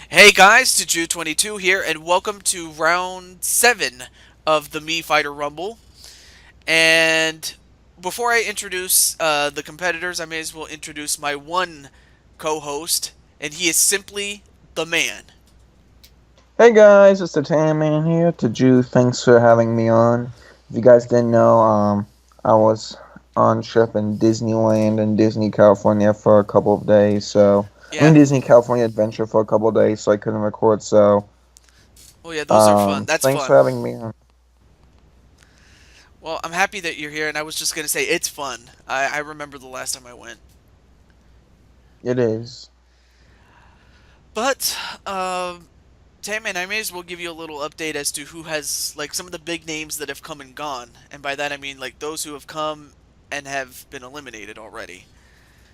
Hey guys, to Jew22 here, and welcome to round 7 of the Me Fighter Rumble. And before I introduce the competitors, I may as well introduce my one co-host, and he is simply the man. Hey guys, it's the Tan Man here. To Jew, thanks for having me on. If you guys didn't know, I was on trip in Disneyland and Disney California for a couple of days. Yeah. Disney California Adventure for a couple of days, so I couldn't record. Oh yeah, those are fun. That's Thanks for fun. having me on. Well, I'm happy that you're here, and I was just going to say, it's fun. I remember the last time I went. It is. But, Tayman, I may as well give you a little update as to who has like some of the big names that have come and gone, and by that I mean like those who have come and have been eliminated already.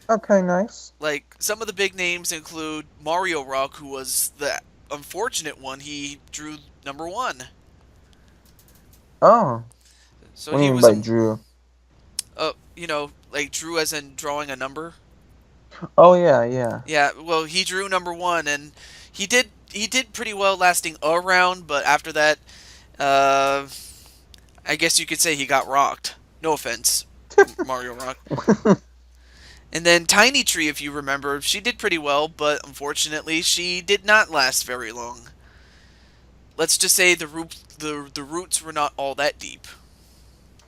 Okay, nice. Like some of the big names include Mario Rawk, who was the unfortunate one. He drew number one, Oh, so what do he you mean was by a Drew? like drew as in drawing a number. Oh yeah, yeah. Yeah, well he drew number one, and he did pretty well, lasting a round, but after that, uh, I guess you could say he got rocked. No offense, Mario Rock. And then Tiny Tree, if you remember, she did pretty well, but unfortunately, she did not last very long. Let's just say the roots were not all that deep.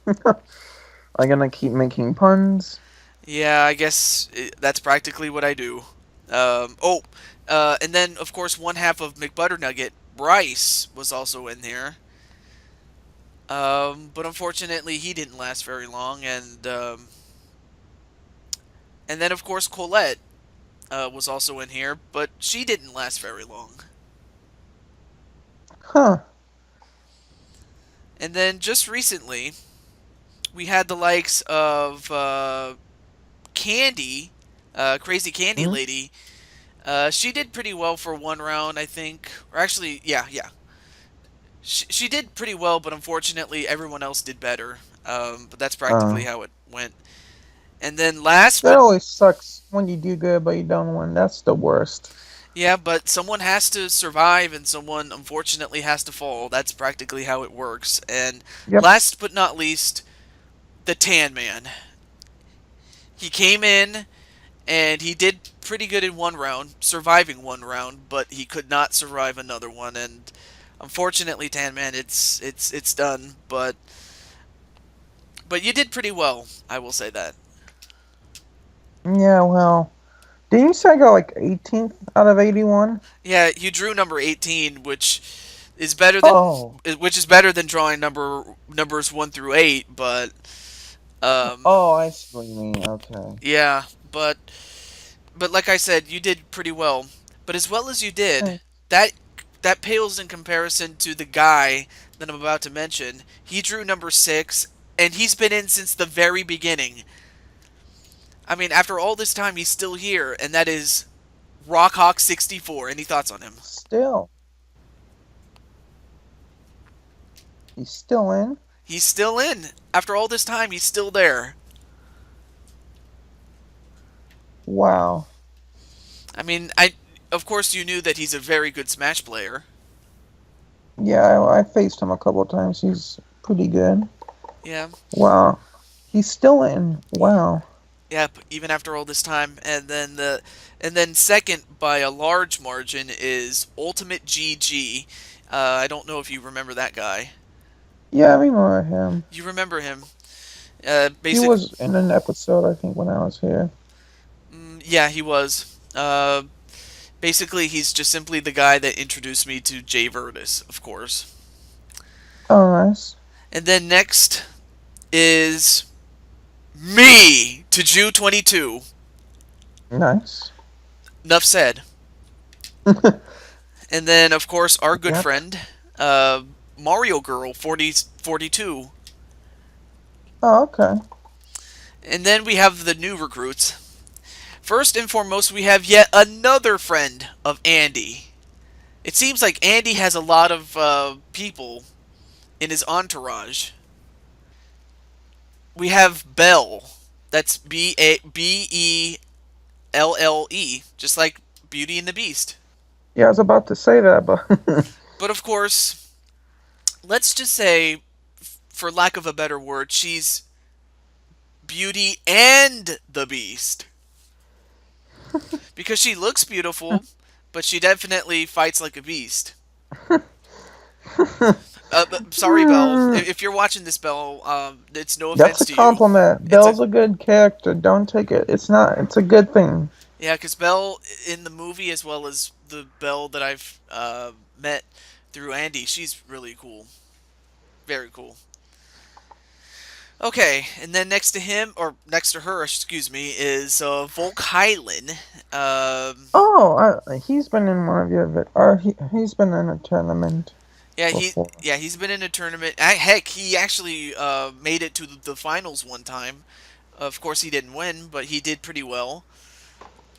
I'm gonna keep making puns. Yeah, I guess that's practically what I do. And then of course one half of McButternugget, Bryce, was also in there. But unfortunately, he didn't last very long, and then of course Colette was also in here, but she didn't last very long. Huh. And then just recently, we had the likes of Candy, Crazy Candy Hmm? Lady. She did pretty well for one round, I think. Or actually, yeah. She did pretty well, but unfortunately, everyone else did better. But that's practically Oh. how it went. And then last, That but always sucks when you do good but you don't win. That's the worst. yeah, but someone has to survive and someone unfortunately has to fall. That's practically how it works. And Yep. last but not least, the Tan Man. He came in and he did pretty good in one round, surviving one round, but he could not survive another one. And unfortunately, Tan Man, it's done. But you did pretty well, I will say that. Yeah, well, didn't you say I got like 18th out of 81? Yeah, you drew number 18, is better than Oh, which is better than drawing numbers 1 through 8, but um oh, I see what you mean. Okay. yeah, but like I said, you did pretty well. But as well as you did, Thanks. that that pales in comparison to the guy that I'm about to mention. He drew number 6 and he's been in since the very beginning. I mean, after all this time he's still here, and that is Rockhawk64. Any thoughts on him? Still, he's still in. He's still in. After all this time, he's still there. Wow. I mean, I of course you knew that he's a very good Smash player. Yeah, I faced him a couple of times. He's pretty good. Yeah, Wow. He's still in. Wow. yeah. Even after all this time, and then second by a large margin is Ultimate GG. I don't know if you remember that guy. Yeah, I remember him. You remember him? He Basic. was in an episode, I think, when I was here. Yeah, he was. Basically, he's just simply the guy that introduced me to Jay Virtus, of course. Oh, nice. And then next is me to Jew22. Nice. Enough said. And then, of course, our good Yep. friend, Mario Girl 42. Oh, okay. And then we have the new recruits. First and foremost, we have yet another friend of Andy. It seems like Andy has a lot of people in his entourage. We have Belle. That's Belle, just like Beauty and the Beast. Yeah, I was about to say that, but But of course, let's just say, for lack of a better word, she's Beauty and the Beast. Because she looks beautiful, but she definitely fights like a beast. But sorry, Belle. If you're watching this, Belle, it's no that's offense a to you. compliment. It's a Belle's a good character. Don't take it. It's not. It's a good thing. Yeah, because Belle in the movie, as well as the Belle that I've met through Andy, she's really cool. Very cool. Okay, and then next to him, or next to her, excuse me, is Volk Highland. Um, He's been in one of your or he's been in a tournament yeah, before. he's been in a tournament. Heck, he actually made it to the finals one time. Of course, he didn't win, but he did pretty well.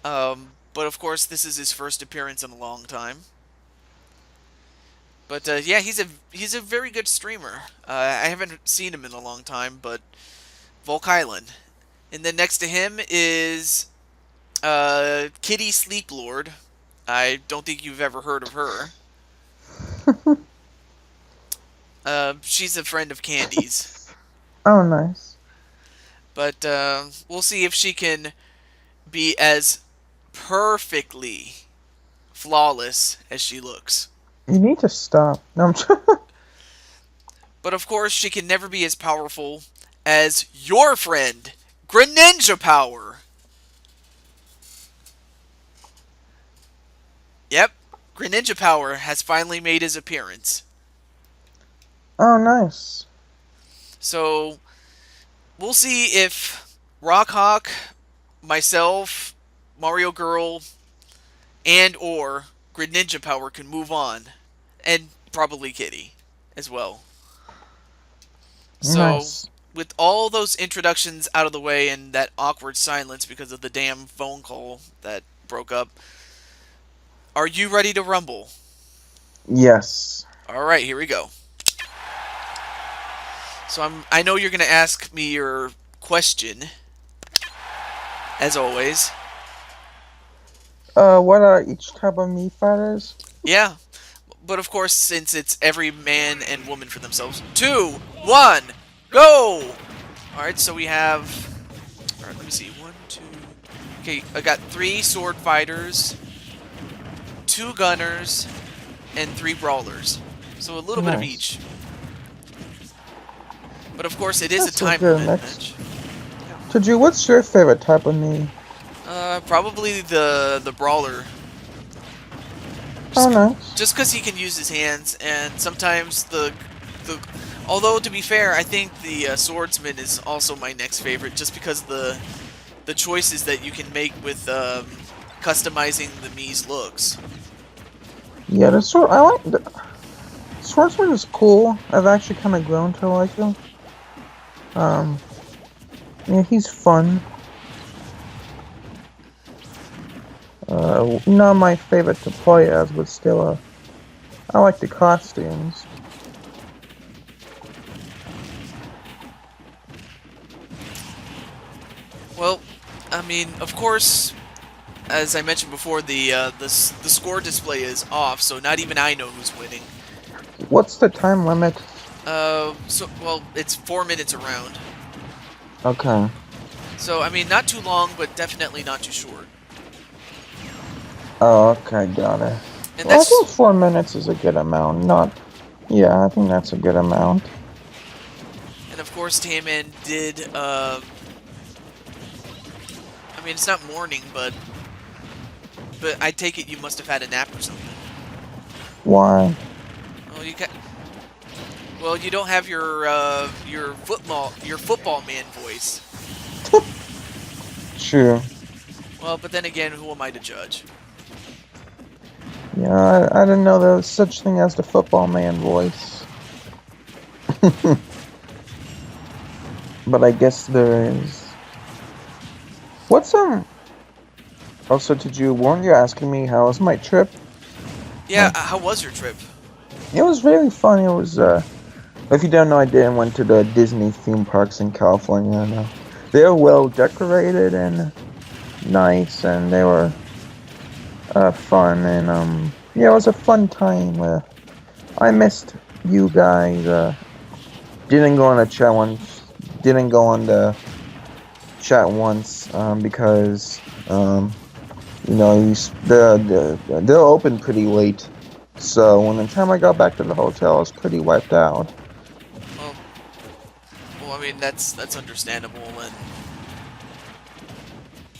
But of course, this is his first appearance in a long time. But yeah, he's a very good streamer. I haven't seen him in a long time, but Volk Island. And then next to him is Kitty Sleeplord. I don't think you've ever heard of her. She's a friend of Candy's. Oh, nice. But we'll see if she can be as perfectly flawless as she looks. You need to stop. No, I'm But of course, she can never be as powerful as your friend, Greninja Power. Yep, Greninja Power has finally made his appearance. Oh, nice. So, we'll see if Rawk, myself, Mario Girl, and or Greninja Power can move on. And probably Kitty as well. So, Nice. with all those introductions out of the way and that awkward silence because of the damn phone call that broke up, are you ready to rumble? Yes. All right, here we go. So I know you're going to ask me your question as always. What are each type of Mii fighters? Yeah. But of course, since it's every man and woman for themselves. 2, 1, go! Alright, so we have... Alright, let me see. 1, 2... Okay, I got 3 sword fighters, 2 gunners, and 3 brawlers. So a little bit of Nice. each. But of course, it is That's a a time good limit mix. match. Taju, what's your favorite type of Mii? Probably the brawler. Oh, nice. Just because he can use his hands, and sometimes the although to be fair, I think the swordsman is also my next favorite, just because the choices that you can make with customizing the Mii's looks. Yeah, the sword. I like the swordsman is cool. I've actually kind of grown to like him. Yeah, he's fun. Not my favorite to play as, but still, I like the costumes. Well, I mean, of course, as I mentioned before, the score display is off, so not even I know who's winning. What's the time limit? Well, it's 4 minutes around. Okay. So, I mean, not too long, but definitely not too short. Oh, okay, got it. And Well, I that's... think 4 minutes is a good amount. Yeah, I think that's a good amount. And of course, Tamman did, I mean, it's not morning, but I take it you must have had a nap or something. Why? Well, you don't have your football man voice. True. Well, but then again, who am I to judge? Yeah, I didn't know there was such thing as the football man voice. But I guess there is. What's Also, weren't you asking me how was my trip? Yeah, how was your trip? It was very fun. It was if you don't know, I went to the Disney theme parks in California. And, they were well decorated and nice, and they were fun. And Yeah, it was a fun time. I missed you guys. Didn't go on the chat once. Didn't go on the chat once because they're open pretty late. So when the time I got back to the hotel, I was pretty wiped out. Well, I mean that's understandable, and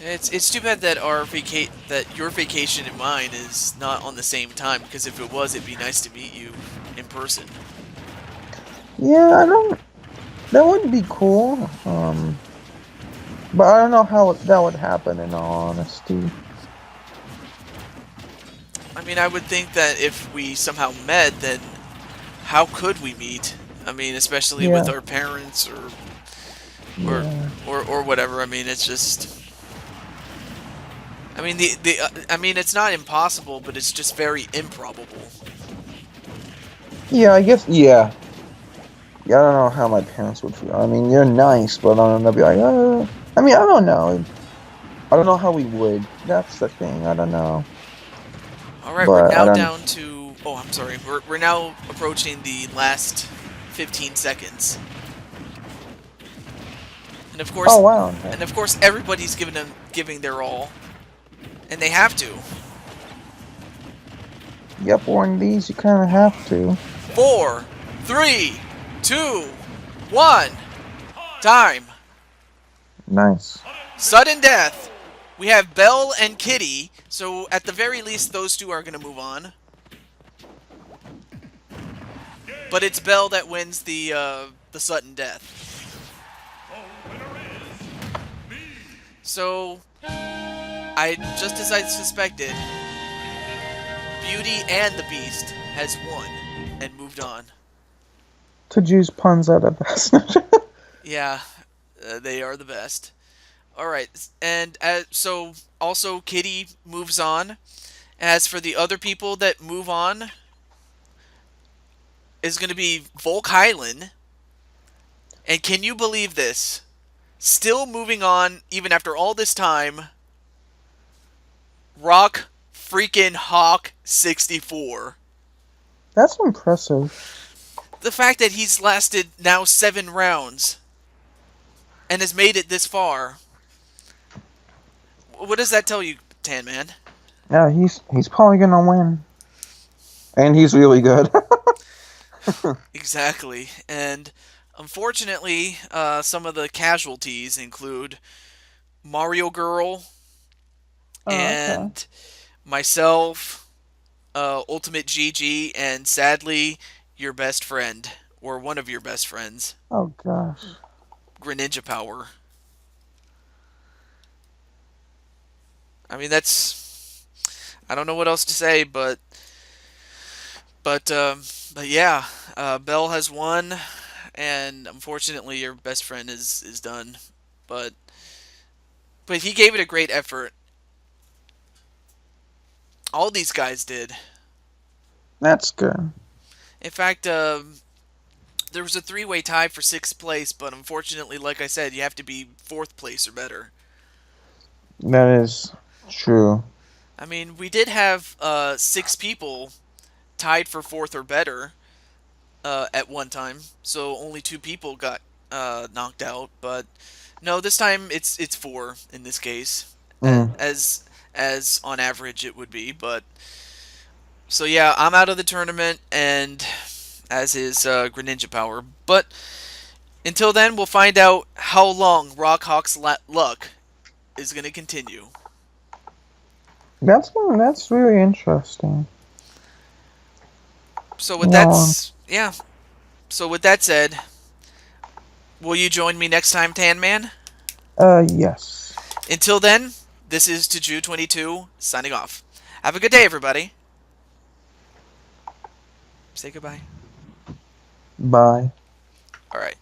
it's too bad that your vacation and mine is not on the same time. Because if it was, it'd be nice to meet you in person. Yeah, I don't. That would be cool. But I don't know how that would happen. In all honesty. I mean, I would think that if we somehow met, then how could we meet? I mean, especially with Yeah. our parents or Yeah. or whatever. I mean, it's just. I mean, I mean, it's not impossible, but it's just very improbable. Yeah. I guess. Yeah. Yeah. I don't know how my parents would feel. I mean, you're nice, but I don't know. Be like, I mean, I don't know. I don't know how we would. That's the thing. I don't know. All right, we're But I now don't. down to. Oh, I'm sorry. We're now approaching the last 15 seconds, and of Oh course, wow. everybody's giving their all, and they have to. Yep. One these, you kind of have to. 4, 3, 2, 1. Time. Nice. Sudden death. We have Belle and Kitty, so at the very least, those two are going to move on. But it's Belle that wins the sudden death. So, just as I suspected, Beauty and the Beast has won and moved on. Taju's puns are the best. Yeah, they are the best. Alright, and so also Kitty moves on. As for the other people that move on, is going to be Volk Highland. And can you believe this? Still moving on, even after all this time, Rawk freaking Hawk 64. That's impressive. The fact that he's lasted now 7 rounds and has made it this far. What does that tell you, Tan Man? Yeah, he's probably gonna win. And he's really good. Exactly. And unfortunately, some of the casualties include Mario Girl Oh, okay. and myself, Ultimate GG, and sadly, your best friend, or one of your best friends, Oh gosh. Greninja Power. I mean, that's. I don't know what else to say, but yeah, Bell has won, and unfortunately, your best friend is done. But he gave it a great effort. All these guys did. That's good. In fact, there was a 3-way tie for 6th place, but unfortunately, like I said, you have to be 4th place or better. That is true. I mean, we did have 6 people tied for 4th or better at one time, so only 2 people got knocked out. But no, this time it's 4 in this case, Mm. as on average it would be. But so yeah, I'm out of the tournament, and as is Greninja Power. But until then, we'll find out how long Rockhawk's luck is going to continue. That's really interesting. So with Long. yeah. So with that said, will you join me next time, Tan Man? Yes. Until then, this is Taju22 signing off. Have a good day, everybody. Say goodbye. Bye. All right.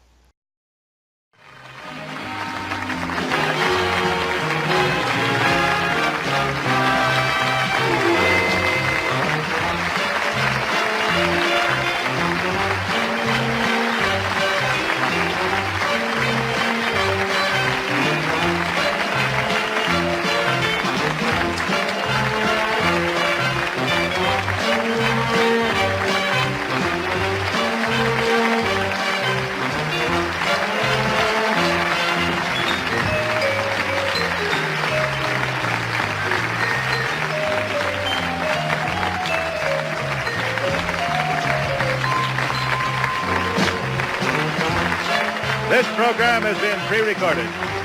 This program has been pre-recorded.